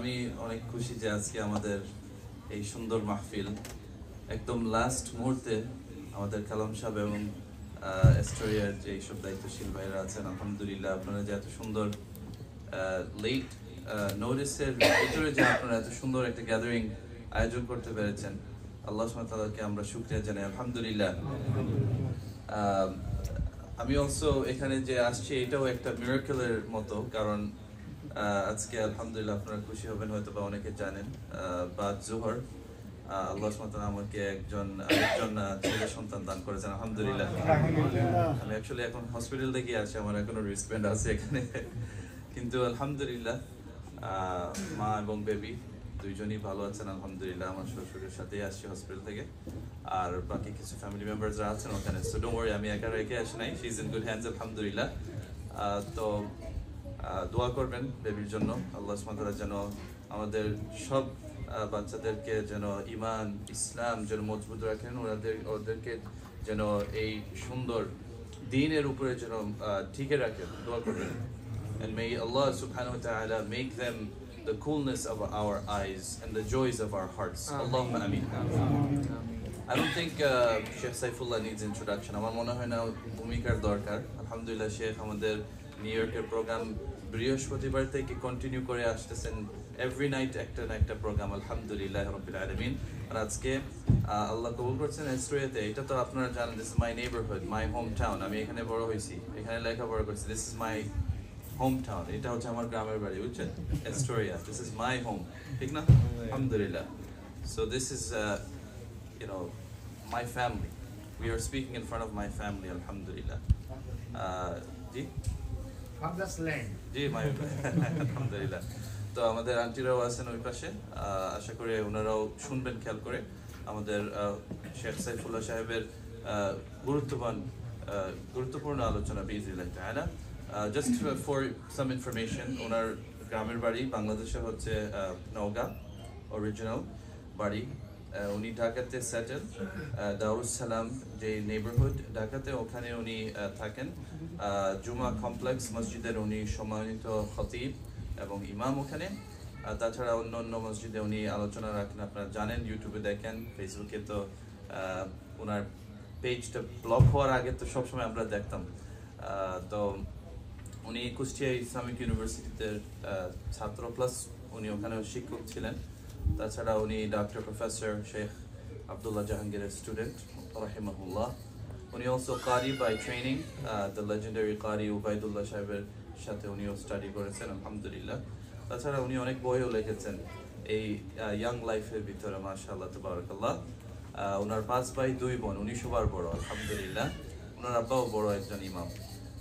আমি অনেক খুশি যে আজকে আমাদের এই সুন্দর মাহফিল একদম লাস্ট মুহূর্তে আমাদের কালাম সাহেব এবং এস্টোরিয়ার যে এইসব দায়িত্বশীল ভাইরা আছেন, আলহামদুলিল্লাহ আপনারা যে এত সুন্দর লেট নোটিসের ভিতরে যে আপনারা এত সুন্দর একটা গ্যাদারিং আয়োজন করতে পেরেছেন, আল্লাহ সুবহানাহু ওয়া তাআলাকে আমরা শুকরিয়া জানাই, আলহামদুলিল্লাহ। আমি অলসো এখানে যে আসছি এটাও একটা মিরাকেলের মতো, কারণ আজকে আলহামদুলিল্লাহ আপনারা খুশি হবেন, হয়তো বা অনেকে জানেন, বাদ জোহর আল্লাহ সুবহানাহু ওয়া তাআলা আমাকে আরেকজন ছেলে সন্তান দান করেছেন, আলহামদুলিল্লাহ। আমি অ্যাকচুয়ালি এখন হসপিটাল থেকে আসি, আমার এখনো রিস্টব্যান্ড আছে এখানে, কিন্তু আলহামদুলিল্লাহ মা এবং বেবি দুইজনই ভালো আছেন, আলহামদুলিল্লাহ। আমার শ্বশুরের সাথেই আসছি হসপিটাল থেকে, আর বাকি কিছু ফ্যামিলি মেম্বারসরা আছেন ওখানে, সো ডোন্ট ওয়ারি, আমি একা রেখে আসি নাই, she is in good hands, আলহামদুলিল্লাহ। তো দোয়া করবেন বেবির জন্য, আল্লাহ সুবহানাহু ওয়া তাআলা যেন আমাদের সব বাচ্চাদেরকে যেন ঈমান ইসলাম যেন মজবুত রাখেন, ওদেরকে যেন এই সুন্দর দ্বীনের উপরে যেন টিকে রাখেন, দোয়া করবেন। And may Allah subhanahu wa ta'ala make them the coolness of our eyes and the joys of our hearts. Allahumma ameen. I don't think Sheikh Saifullah needs introduction. আমার মনে হয় না ভূমিকার দরকার। আলহামদুলিল্লাহ শেখ আমাদের নিউ ইয়র্কের প্রোগ্রাম বৃহস্পতিবার থেকে কন্টিনিউ করে আসতেছেন, এভরি নাইট একটা না একটা প্রোগ্রাম, আলহামদুলিল্লাহ রাব্বিল আলামিন। আর আজকে আল্লাহ কবুল করছেন এস্ট্রিয়াতে, এটা তো আপনারা জানেন, this is my neighbourhood, my home town, আমি এখানে বড় হয়েছি, এখানে লেখাপড়া করছি, this is my home town, এটা হচ্ছে আমার গ্রামের বাড়ি, বুঝছেন, Astoria, this is my home, ঠিক না, আলহামদুলিল্লাহ। So this is my family. We are speaking in front of my family, alhamdulillah. G Father's land. জি আলহামদুলিল্লাহ। তো আমাদের আন্টিরাও আছেন ওই পাশে, আশা করি ওনারাও শুনবেন খেয়াল করে আমাদের শেখ সাইফুল্লাহ সাহেবের গুরুত্বপূর্ণ আলোচনা বিইজনিল্লাহ তাআলা। জাস্ট ফর সাম ইনফরমেশন, ওনার গ্রামের বাড়ি বাংলাদেশে হচ্ছে নওগাঁ, অরিজিনাল বাড়ি। উনি ঢাকাতে সেটেল, দারুস সালাম যে নেইবারহুড ঢাকাতে, ওখানে উনি থাকেন। জুমা কমপ্লেক্স মসজিদের উনি সম্মানিত খতিব এবং ইমাম ওখানে। তাছাড়া অন্য অন্য মসজিদে উনি আলোচনা রাখেন, আপনারা জানেন, ইউটিউবে দেখেন, ফেসবুকে তো ওনার পেজটা ব্লক হওয়ার আগে তো সবসময় আমরা দেখতাম। তো উনি কুষ্টিয়া ইসলামিক ইউনিভার্সিটিতে ছাত্র প্লাস উনি ওখানে শিক্ষক ছিলেন। তাছাড়া উনি ডক্টর প্রফেসর শেখ আব্দুল্লাহ জাহাঙ্গীরের স্টুডেন্ট, রাহিমাহুল্লাহ। উনি অলসো কারি বাই ট্রেনিং, দ্য লেজেন্ডারি কারি উবাইদুল্লাহ সাহেবের সাথে উনিও স্টাডি করেছেন, আলহামদুলিল্লাহ। তাছাড়া উনি অনেক বইও লিখেছেন এই ইয়াং লাইফের ভিতরে, মাশাআল্লাহ তাবারাকাল্লাহ। ওনার 5 ভাই 2 বোন, উনি সবার বড়, আলহামদুলিল্লাহ। ওনার আব্বাও বড় একজন ইমাম।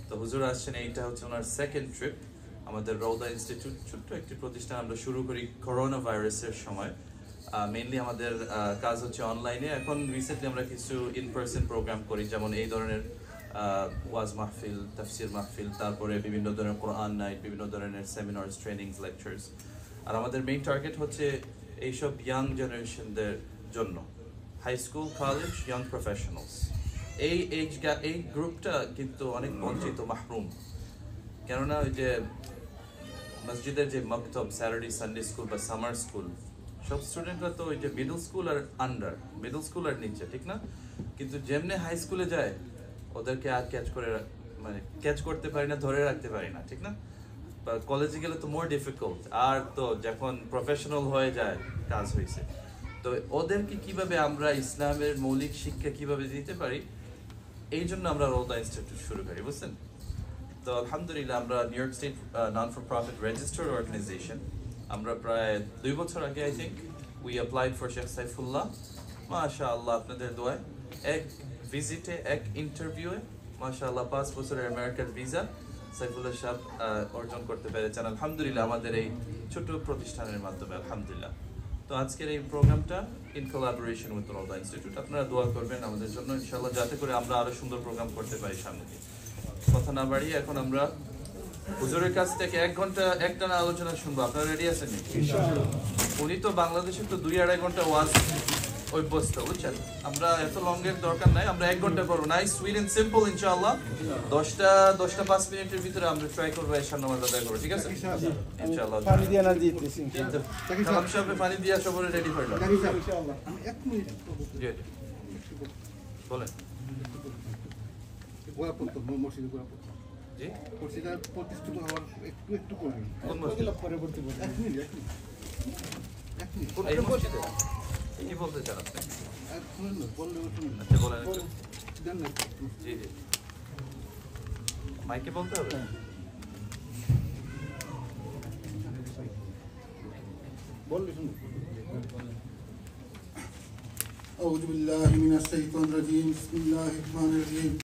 তো হুজুর আসছেন, এইটা হচ্ছে ওনার সেকেন্ড ট্রিপ। আমাদের রৌদা ইনস্টিটিউট ছোট্ট একটি প্রতিষ্ঠান, আমরা শুরু করি করোনা ভাইরাসের সময়। মেইনলি আমাদের কাজ হচ্ছে অনলাইনে, এখন রিসেন্টলি আমরা কিছু ইন পার্সন প্রোগ্রাম করি, যেমন এই ধরনের ওয়াজ মাহফিল, তাফসির মাহফিল, তারপরে বিভিন্ন ধরনের কোরআন নাইট, বিভিন্ন ধরনের সেমিনার্স, ট্রেনিংস, লেকচার্স। আর আমাদের মেইন টার্গেট হচ্ছে এইসব ইয়াং জেনারেশনদের জন্য, high school, college, young professionals, এই গ্রুপটা কিন্তু অনেক বঞ্চিত, মাহরুম। কেননা ওই যে মসজিদের যে মক্তব, স্যাটারডে সানডে স্কুল বা সামার স্কুল, সব স্টুডেন্টরা তো ওই যে মিডল স্কুল আর আন্ডার, মিডল স্কুল আর নিচে, ঠিক না, কিন্তু যেমনি হাই স্কুলে যায় ওদেরকে আর ক্যাচ করতে পারি না, ধরে রাখতে পারি না, ঠিক না। বা কলেজে গেলে তো মোর ডিফিকাল্ট, আর তো যখন প্রফেশনাল হয়ে যায় কাজ হয়েছে। তো ওদেরকে কিভাবে আমরা ইসলামের মৌলিক শিক্ষা কিভাবে দিতে পারি, এই জন্য আমরা রৌদা ইনস্টিটিউট শুরু করি, বুঝছেন। তো আলহামদুলিল্লাহ আমরা New York state non for profit registered organisation. আমরা প্রায় 2 বছর আগে I think we applied for Sheikh Saifullah, মাশাআল্লাহ আপনাদের দোয়ায়, এক ভিজিটে, এক ইন্টারভিউয়ে, মাশাআল্লাহ 5 বছরের আমেরিকান ভিসা সাইফুল্লাহ সাহেব অর্জন করতে পেরেছেন, আলহামদুলিল্লাহ, আমাদের এই ছোট প্রতিষ্ঠানের মাধ্যমে, আলহামদুলিল্লাহ। তো আজকের এই প্রোগ্রামটা ইন কোলাবোরেশন উইথ রৌদা ইনস্টিটিউট, আপনারা দোয়া করবেন আমাদের জন্য ইনশাআল্লাহ, যাতে করে আমরা আরো সুন্দর প্রোগ্রাম করতে পারি সামনে। কথা না বাড়িয়ে এখন আমরা হুজুরের কাছ থেকে 1 ঘন্টা একটানা আলোচনা শুনবো, আপনারা রেডি আছেন? উনি তো বাংলাদেশে তো 2-2.5 ঘন্টা ওয়াজ অভ্যস্ত, বুঝছেন? আমরা এত লংয়ের দরকার নাই, আমরা 1 ঘন্টা করবো। নাইস, সুইট এন্ড সিম্পল ইনশাআল্লাহ। 10টা 5 মিনিটের ভিতরে আমরা ট্রাই করবো এশার নামাজ আদায় করবো, ঠিক আছে? ইনশাআল্লাহ। পানি দিয়ে না দিতেছি সালাম সাহেব পানি দিয়া সবরে রেডি হইল। ইনশাআল্লাহ। এক মিনিট জি বলেন। গোলাপত্তর মসজিদে গোলাপত্তর জি মসজিদে প্রতিষ্ঠিত হওয়ার একটু করবেন। কোন মসজিদ? পরবর্তী এক মিনিট এই মসজিদে কি বলতে চান আপনি? শুনুন না, বললে শুনুন না। আচ্ছা বলেন একটু। দেন না। জি জি মাইকে বলতে হবে। বললে শুনুন। أعوذ بالله من الشيطان الرجيم بسم الله الرحمن الرحيم